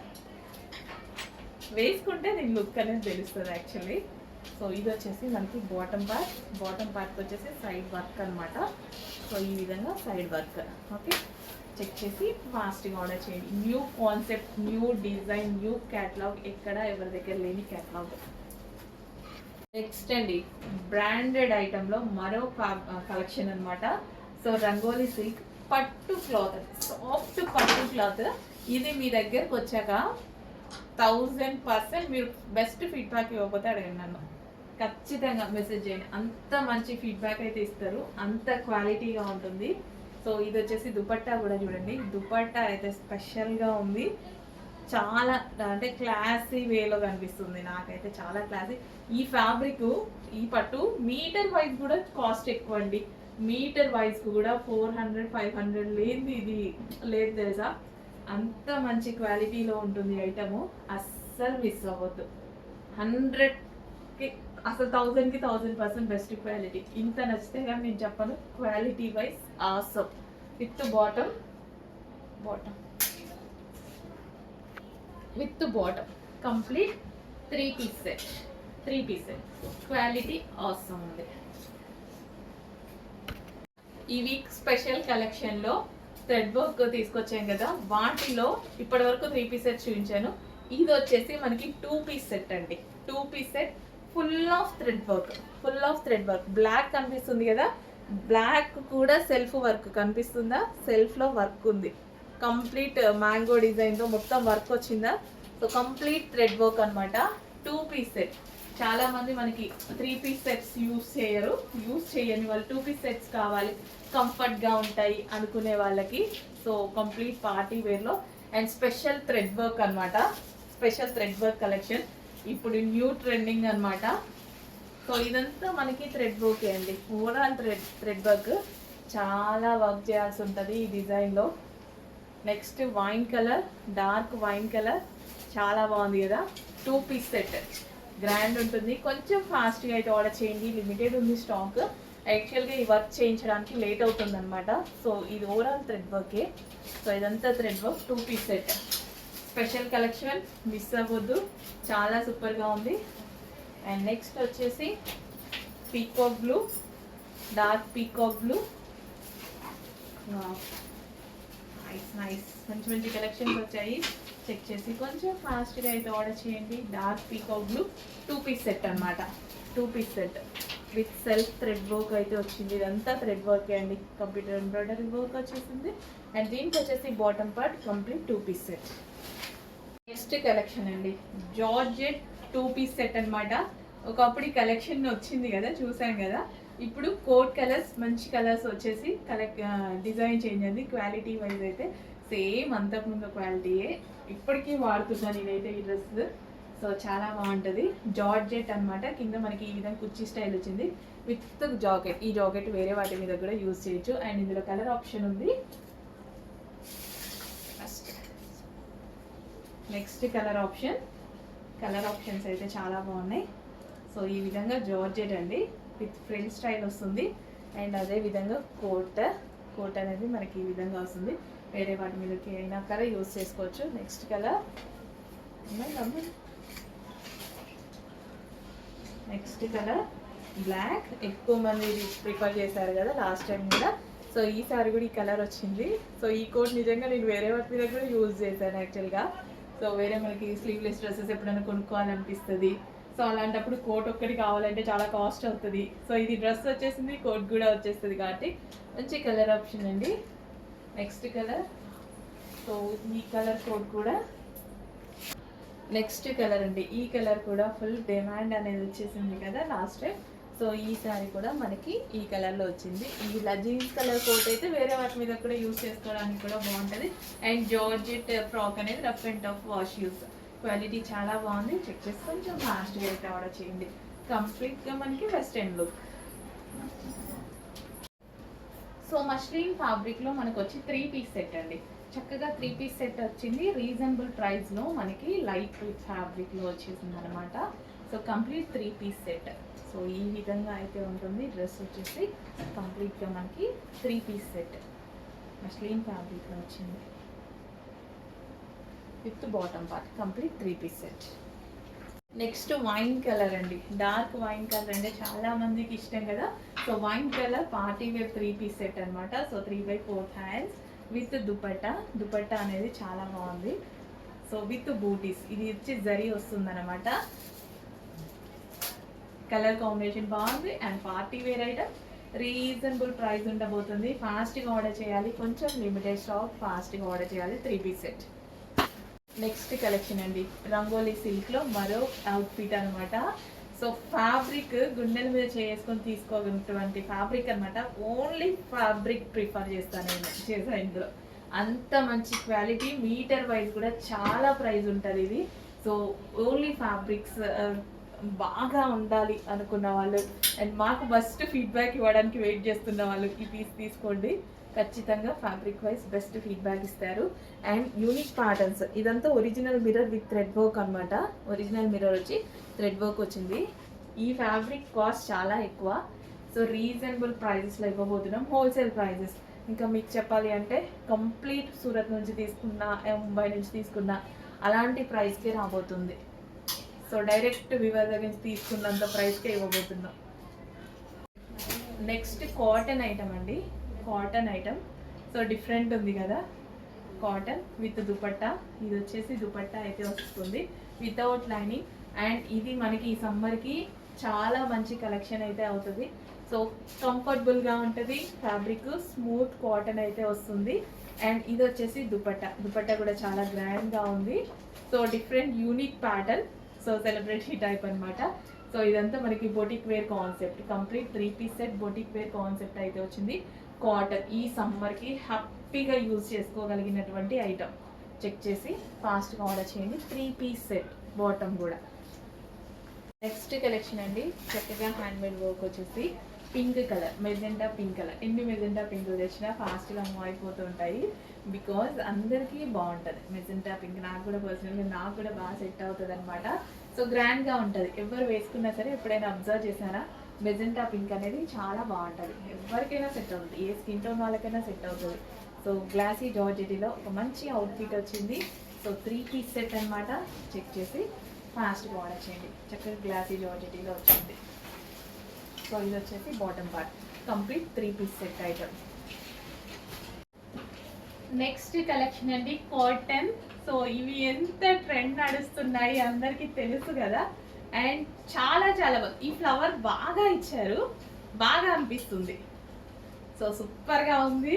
వేసుకుంటే దీని లుక్ అనేది తెలుస్తుంది యాక్చువల్లీ. సో ఇది వచ్చేసి మనకి బాటమ్ పార్ట్ వచ్చేసి సైడ్ వర్క్ అనమాట. సో ఈ విధంగా సైడ్ వర్క్. ఓకే, చెక్ చేసి ఫాస్ట్గా ఆర్డర్ చేయండి. New concept, new design, new catalogue, ఎక్కడ ఎవరి దగ్గర లేని క్యాటలాగ్. నెక్స్ట్ అండి బ్రాండెడ్ ఐటెంలో మరో కలెక్షన్ అనమాట. సో రంగోలీ సిల్క్ పట్టు క్లాత్, సాఫ్ట్ పట్టు క్లాత్. ఇది మీ దగ్గరకు వచ్చాక 1000% మీరు బెస్ట్ ఫీడ్బ్యాక్ ఇవ్వకపోతే అడగండి నన్ను, ఖచ్చితంగా మెసేజ్ చేయండి. అంత మంచి ఫీడ్బ్యాక్ అయితే ఇస్తారు, అంత క్వాలిటీగా ఉంటుంది. సో ఇది వచ్చేసి దుపట్టా కూడా చూడండి, దుపట్టా అయితే స్పెషల్గా ఉంది. చాలా అంటే క్లాసీ వేలో కనిపిస్తుంది నాకైతే, చాలా క్లాసీ. ఈ ఫ్యాబ్రిక్, ఈ పట్టు మీటర్ వైజ్ కూడా కాస్ట్ ఎక్కువ అండి. మీటర్ వైజ్ కూడా 400-500 లేనిది ఇది లేదు తెలుసా. అంత మంచి క్వాలిటీలో ఉంటుంది ఐటము, అస్సలు మిస్ అవ్వద్దు. 100కి అసలు 1000కి 1000% బెస్ట్ క్వాలిటీ. ఇంత నచ్చితే కానీ నేను చెప్పను, quality wise awesome. With bottom complete 3 piece set. Quality awesome ఉంది. ఈ వీక్ స్పెషల్ కలెక్షన్లో థ్రెడ్ వర్క్ తీసుకొచ్చాం కదా, వాటిలో ఇప్పటి వరకు 3 పీస్ సెట్ చూపించాను. ఇది వచ్చేసి మనకి 2 పీస్ సెట్ అండి. 2 piece set full of thread work. Black కనిపిస్తుంది కదా, బ్లాక్ కూడా సెల్ఫ్ వర్క్ కనిపిస్తుందా, సెల్ఫ్లో వర్క్ ఉంది. కంప్లీట్ మ్యాంగో డిజైన్తో మొత్తం వర్క్ వచ్చిందా. సో కంప్లీట్ థ్రెడ్ వర్క్ అనమాట. 2 పీస్ సెట్. చాలా మంది మనకి 3 పీస్ సెట్స్ యూజ్ చేయని వాళ్ళు 2 పీస్ సెట్స్ కావాలి, కంఫర్ట్గా ఉంటాయి అనుకునే వాళ్ళకి. సో కంప్లీట్ పార్టీ వేర్లో అండ్ స్పెషల్ థ్రెడ్ వర్క్ అనమాట. స్పెషల్ థ్రెడ్ వర్క్ కలెక్షన్ ఇప్పుడు న్యూ ట్రెండింగ్ అనమాట. సో ఇదంతా మనకి థ్రెడ్ వర్క్ అండి. ఓవరాల్ థ్రెడ్ వర్క్, చాలా వర్క్ చేయాల్సి ఉంటుంది ఈ డిజైన్లో. Next wine colour, dark wine colour, చాలా బాగుంది కదా. 2 పీస్ సెట్ గ్రాండ్ ఉంటుంది. కొంచెం ఫాస్ట్గా అయితే ఆర్డర్ చేయండి, లిమిటెడ్ ఉంది స్టాక్. యాక్చువల్గా ఈ వర్క్ చేయించడానికి లేట్ అవుతుంది అనమాట. సో ఇది ఓవరాల్ థ్రెడ్ వర్కే. సో ఇదంతా thread work, 2 piece set. Special collection, miss అవ్వద్దు, చాలా సూపర్గా ఉంది. అండ్ నెక్స్ట్ వచ్చేసి peacock blue, dark peacock blue. Nice మంచి కలెక్షన్స్ వచ్చాయి. చెక్ చేసి కొంచెం ఫాస్ట్గా అయితే ఆర్డర్ చేయండి. Dark peacock blue 2 piece set అనమాట. 2 piece set with self thread work అయితే వచ్చింది. ఇదంతా థ్రెడ్ వర్కే అండి, కంప్యూటర్ ఎంబ్రాయిడరీ వర్క్ వచ్చేసింది. అండ్ దీనికి వచ్చేసి bottom part complete 2 piece set. Next collection అండి, జార్జెట్ 2 పీస్ సెట్ అనమాట. ఒకప్పుడు ఈ కలెక్షన్ వచ్చింది కదా, చూసాం కదా. ఇప్పుడు కోట్ కలర్స్, మంచి కలర్స్ వచ్చేసి డిజైన్ చేంజ్ అయింది. క్వాలిటీ వైజ్ అయితే సేమ్ అంతకుముందు క్వాలిటీయే, ఇప్పటికీ వాడుతున్నాను నేనైతే ఈ డ్రెస్. సో చాలా బాగుంటుంది. జార్జెట్ అనమాట. కింద మనకి ఈ విధంగా కుర్చీ స్టైల్ వచ్చింది విత్ జాకెట్. ఈ జాకెట్ వేరే వాటి మీద కూడా యూజ్ చేయొచ్చు. అండ్ ఇందులో కలర్ ఆప్షన్ ఉంది. నెక్స్ట్ కలర్ ఆప్షన్స్ అయితే చాలా బాగున్నాయి. సో ఈ విధంగా జార్జెట్ అండి, విత్ ఫ్రిల్ స్టైల్ వస్తుంది. అండ్ అదే విధంగా కోట్ అనేది మనకి ఈ విధంగా వస్తుంది. వేరే వాటి మీదకి అయినా కలర్ యూజ్ చేసుకోవచ్చు. Next colour black. ఎక్కువ మంది ప్రిఫర్ చేశారు కదా లాస్ట్ టైం కూడా. సో ఈసారి కూడా ఈ కలర్ వచ్చింది. సో ఈ కోట్ నిజంగా నేను వేరే వాటి మీద కూడా యూజ్ చేశాను యాక్చువల్గా. సో వేరే మనకి స్లీవ్లెస్ డ్రెస్సెస్ ఎప్పుడైనా కొనుక్కోవాలనిపిస్తుంది. సో అలాంటప్పుడు కోట్ ఒక్కటి కావాలంటే చాలా కాస్ట్ అవుతుంది. సో ఇది డ్రెస్ వచ్చేసింది, కోట్ కూడా వచ్చేస్తుంది కాబట్టి మంచి కలర్ ఆప్షన్ అండి. నెక్స్ట్ కలర్, సో ఈ కలర్ కోట్ కూడా నెక్స్ట్ కలర్ అండి. ఈ కలర్ కూడా ఫుల్ డిమాండ్ అనేది వచ్చేసింది కదా లాస్ట్ టైం. సో ఈసారి కూడా మనకి ఈ కలర్లో వచ్చింది. ఈ జీన్స్ కలర్ కోట్ అయితే వేరే వాటి మీద కూడా యూజ్ చేసుకోవడానికి కూడా బాగుంటుంది. అండ్ జార్జెట్ ఫ్రాక్ అనేది rough and tough wash use. Quality చాలా బాగుంది. చెక్ చేసి కొంచెం ఫాస్ట్గా అయితే ఆర్డర్ చేయండి. కంప్లీట్గా మనకి వెస్టర్న్ లుక్. సో మష్లిన్ ఫ్యాబ్రిక్లో మనకు వచ్చి 3 పీస్ సెట్ అండి. చక్కగా 3 పీస్ సెట్ వచ్చింది. రీజనబుల్ ప్రైస్లో మనకి లైట్ వెయిట్ ఫ్యాబ్రిక్లో వచ్చేసింది అనమాట. So complete 3 piece set. So ఈ విధంగా అయితే ఉంటుంది. డ్రెస్ వచ్చేసి కంప్లీట్గా మనకి 3 పీస్ సెట్ మష్లిన్ ఫ్యాబ్రిక్లో వచ్చింది with bottom part. Complete 3 piece set. Next wine colour అండి. డార్క్ వైన్ కలర్ అంటే చాలా మందికి ఇష్టం కదా. So wine colour party wear 3 piece set అనమాట. సో 3/4 హ్యాండ్స్ విత్ దుపట్టా అనేది చాలా బాగుంది. సో విత్ బూటీస్, ఇది వచ్చి జరీ వస్తుంది అనమాట. కలర్ కాంబినేషన్ బాగుంది. And party wear item, reasonable price ఉండబోతుంది. ఫాస్ట్గా ఆర్డర్ చేయాలి, కొంచెం లిమిటెడ్ స్టాక్, ఫాస్ట్గా ఆర్డర్ చేయాలి. 3 పీస్ సెట్. నెక్స్ట్ కలెక్షన్ అండి, రంగోలీ సిల్క్లో మరో అవుట్ఫిట్ అనమాట. సో ఫ్యాబ్రిక్ గుండెల మీద చేసుకొని తీసుకోగలిగినటువంటి ఫ్యాబ్రిక్ అనమాట. ఓన్లీ ఫ్యాబ్రిక్ ప్రిఫర్ చేస్తాను నేను చేసా ఇందులో. అంత మంచి క్వాలిటీ, మీటర్ వైజ్ కూడా చాలా ప్రైస్ ఉంటుంది ఇది. సో ఓన్లీ ఫ్యాబ్రిక్స్ బాగా ఉండాలి అనుకున్న వాళ్ళు అండ్ మాకు బెస్ట్ ఫీడ్బ్యాక్ ఇవ్వడానికి వెయిట్ చేస్తున్న వాళ్ళు ఈ పీస్ తీసుకోండి. ఖచ్చితంగా ఫ్యాబ్రిక్ వైజ్ బెస్ట్ ఫీడ్బ్యాక్ ఇస్తారు. అండ్ యూనిక్ ప్యాటర్న్స్, ఇదంతా original mirror with thread work అనమాట. ఒరిజినల్ మిర్రర్ వచ్చి థ్రెడ్ వర్క్ వచ్చింది. ఈ ఫ్యాబ్రిక్ కాస్ట్ చాలా ఎక్కువ. సో రీజనబుల్ ప్రైజెస్లో ఇవ్వబోతున్నాం, హోల్సేల్ ప్రైజెస్. ఇంకా మీకు చెప్పాలి అంటే కంప్లీట్ సూరత్ నుంచి తీసుకున్నా, ముంబై నుంచి తీసుకున్నా అలాంటి ప్రైస్కే రాబోతుంది. సో డైరెక్ట్ వివర్ దగ్గర నుంచి తీసుకున్నంత ప్రైస్కే ఇవ్వబోతున్నాం. నెక్స్ట్ కాటన్ ఐటమ్ అండి. కాటన్ ఐటమ్ సో డిఫరెంట్ ఉంది కదా, కాటన్ విత్ దుపట్టా. ఇది వచ్చేసి దుపట్టా అయితే వస్తుంది వితౌట్ లైనింగ్. అండ్ ఇది మనకి ఈ సమ్మర్కి చాలా మంచి కలెక్షన్ అయితే అవుతుంది. సో కంఫర్టబుల్గా ఉంటుంది, ఫ్యాబ్రిక్ స్మూత్ కాటన్ అయితే వస్తుంది. అండ్ ఇది వచ్చేసి దుపట్టా. దుపట్టా కూడా చాలా గ్రాండ్గా ఉంది. So different unique pattern, so celebrity type అనమాట. సో ఇదంతా మనకి boutique wear concept, complete 3 piece set boutique wear concept అయితే వచ్చింది. కాటన్ ఈ సమ్మర్కి హ్యాపీగా యూజ్ చేసుకోగలిగినటువంటి ఐటమ్. చెక్ చేసి ఫాస్ట్గా ఆర్డర్ చేయండి. 3 పీస్ సెట్, బాటమ్ కూడా. నెక్స్ట్ కలెక్షన్ అండి, చక్కగా హ్యాండ్మేడ్ వర్క్ వచ్చేసి pink colour, magenta pink colour. ఎన్ని మెజెంటా పింక్ తెచ్చినా ఫాస్ట్గా మూవ్ అయిపోతూ ఉంటాయి, బికాజ్ అందరికీ బాగుంటుంది మెజెంటా పింక్. నాకు కూడా పర్సనల్గా నాకు కూడా బాగా సెట్ అవుతుంది అనమాట. సో గ్రాండ్గా ఉంటుంది, ఎవరు వేసుకున్నా సరే. ఎప్పుడైనా అబ్జర్వ్ చేశారా, మెజెంటా పింక్ అనేది చాలా బాగుంటుంది, ఎవరికైనా సెట్ అవుతుంది, ఏ స్కిన్ టోన్ వాళ్ళకైనా సెట్ అవుతుంది. సో గ్లాసీ జార్జెటీలో ఒక మంచి అవుట్ఫిట్ వచ్చింది. సో 3 పీస్ సెట్ అనమాట. చెక్ చేసి ఫాస్ట్గా ఆర్డర్ చేయండి. చక్కగా గ్లాసీ జార్జెటీలో వచ్చింది. సో ఇది వచ్చేసి bottom part, complete 3 piece set item. Next collection అండి కాటన్. సో ఇవి ఎంత ట్రెండ్ నడుస్తున్నాయి అందరికీ తెలుసు కదా. అండ్ చాలా చాలా బాగా, ఈ ఫ్లవర్ బాగా ఇచ్చారు, బాగా అనిపిస్తుంది. సో సూపర్గా ఉంది,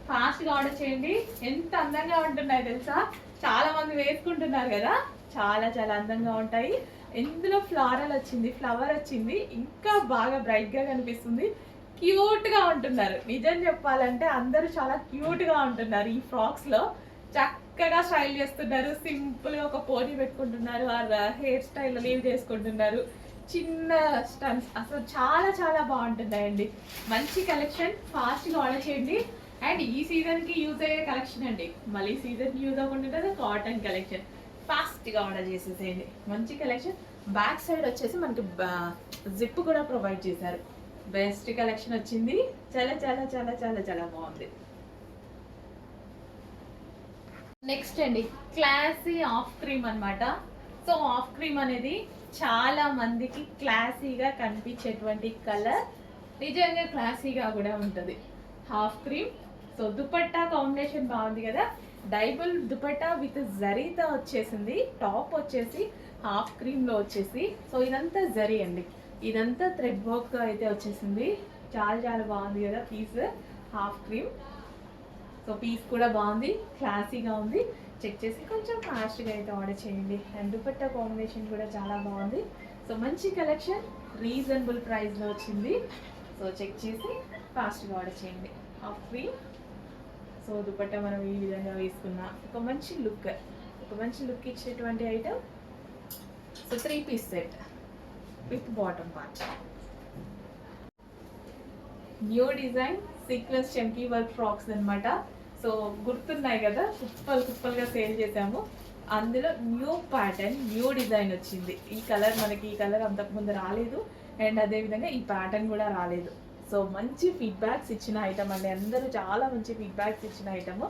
ఫాస్ట్గా ఆర్డర్ చేయండి. ఎంత అందంగా ఉంటున్నాయి తెలుసా, చాలా మంది వేసుకుంటున్నారు కదా, చాలా చాలా అందంగా ఉంటాయి. ఇందులో ఫ్లారల్ వచ్చింది, ఫ్లవర్ వచ్చింది, ఇంకా బాగా బ్రైట్గా కనిపిస్తుంది. క్యూట్గా ఉంటున్నారు. నిజం చెప్పాలంటే అందరూ చాలా క్యూట్గా ఉంటున్నారు ఈ ఫ్రాక్స్లో. చక్కగా స్టైల్ చేస్తున్నారు, సింపుల్గా ఒక పోనీ పెట్టుకుంటున్నారు, హెయిర్ స్టైల్ లీవ్ చేసుకుంటున్నారు, చిన్న స్టన్స్. అసలు చాలా చాలా బాగుంటున్నాయండి. మంచి కలెక్షన్, ఫాస్ట్గా ఆర్డర్ చేయండి. అండ్ ఈ సీజన్కి యూజ్ అయ్యే కలెక్షన్ అండి, మళ్ళీ సీజన్కి యూజ్ అవ్వకుండా కాటన్ కలెక్షన్. ఫాస్ట్గా ఆర్డర్ చేసేసేయండి. మంచి కలెక్షన్. బ్యాక్ సైడ్ వచ్చేసి మనకి జిప్ కూడా ప్రొవైడ్ చేశారు. బెస్ట్ కలెక్షన్ వచ్చింది, చాలా చాలా చాలా చాలా చాలా బాగుంది. నెక్స్ట్ అండి క్లాసీ ఆఫ్ క్రీమ్ అనమాట. సో ఆఫ్ క్రీమ్ అనేది చాలా మందికి క్లాసీగా కనిపించేటువంటి కలర్, నిజంగా క్లాసీగా కూడా ఉంటుంది. Half cream. So dupatta combination బాగుంది కదా, డైబుల్ దుపట్టా విత్ జరీతో వచ్చేసింది. టాప్ వచ్చేసి హాఫ్ క్రీమ్లో వచ్చేసి, సో ఇదంతా జరీ అండి, ఇదంతా థ్రెడ్ వర్క్ అయితే వచ్చేసింది. చాలా చాలా బాగుంది కదా piece, half cream. So piece కూడా బాగుంది, క్లాసీగా ఉంది. చెక్ చేసి కొంచెం ఫాస్ట్గా అయితే ఆర్డర్ చేయండి. అండ్ దుపట్టా కాంబినేషన్ కూడా చాలా బాగుంది. సో మంచి కలెక్షన్, రీజనబుల్ ప్రైస్లో వచ్చింది. సో చెక్ చేసి ఫాస్ట్గా ఆర్డర్ చేయండి. Half cream. సో దుపట్టా మనం ఈ విధంగా వేసుకున్నా ఒక మంచి లుక్, ఒక మంచి లుక్ ఇచ్చేటువంటి item. So 3 piece set with bottom part. New design sequence chunky work frocks అనమాట. సో గుర్తున్నాయి కదా, కుప్పలుగా సేల్ చేసాము. అందులో న్యూ ప్యాటర్న్, న్యూ డిజైన్ వచ్చింది. ఈ కలర్ మనకి, ఈ కలర్ అంతకుముందు రాలేదు. అండ్ అదేవిధంగా ఈ ప్యాటర్న్ కూడా రాలేదు. సో మంచి ఫీడ్బ్యాక్స్ ఇచ్చిన ఐటమ్ అండి, అందరూ చాలా మంచి ఫీడ్బ్యాక్స్ ఇచ్చిన ఐటమ్.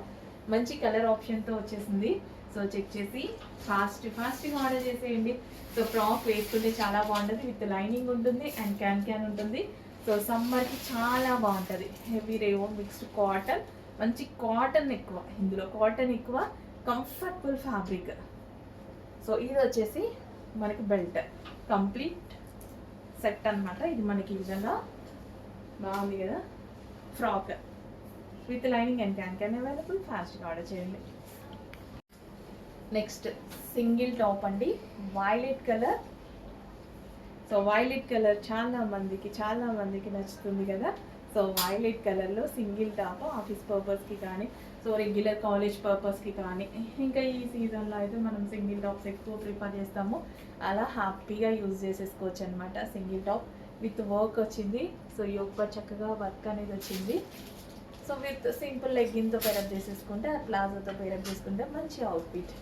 మంచి కలర్ ఆప్షన్తో వచ్చేసింది. సో చెక్ చేసి ఫాస్ట్గా ఆర్డర్ చేసేయండి. సో ఫ్రాక్ వేసుకుంటే చాలా బాగుంటుంది, విత్ లైనింగ్ ఉంటుంది అండ్ క్యాన్ ఉంటుంది. సో సమ్మర్కి చాలా బాగుంటుంది. హెవీ రేయోన్ మిక్స్డ్ కాటన్, మంచి కాటన్ ఎక్కువ, ఇందులో కాటన్ ఎక్కువ, కంఫర్టబుల్ ఫ్యాబ్రిక్. సో ఇది వచ్చేసి మనకి బెల్ట్, కంప్లీట్ సెట్ అనమాట. ఇది మనకి ఈ విధంగా బాగుంది కదా, frock with lining and can available. ఫాస్ట్గా ఆర్డర్ చేయండి. నెక్స్ట్ సింగిల్ టాప్ అండి, violet colour. So violet colour చాలా మందికి నచ్చుతుంది కదా. సో వైలెట్ కలర్లో సింగిల్ టాప్ ఆఫీస్ పర్పస్కి కానీ, సో రెగ్యులర్ కాలేజ్ పర్పస్కి కానీ, ఇంకా ఈ సీజన్లో అయితే మనం సింగిల్ టాప్స్ ఎక్కువ ప్రిఫర్ చేస్తాము. అలా హ్యాపీగా యూజ్ చేసేసుకోవచ్చు అనమాట. సింగిల్ టాప్ విత్ వర్క్ వచ్చింది. సో యోగ చక్కగా వర్క్ అనేది వచ్చింది. సో విత్ సింపుల్ లెగ్గిన్తో పేరప్ చేసేసుకుంటే, ఆ ప్లాజోతో పేరప్ చేసుకుంటే మంచి అవుట్ఫిట్.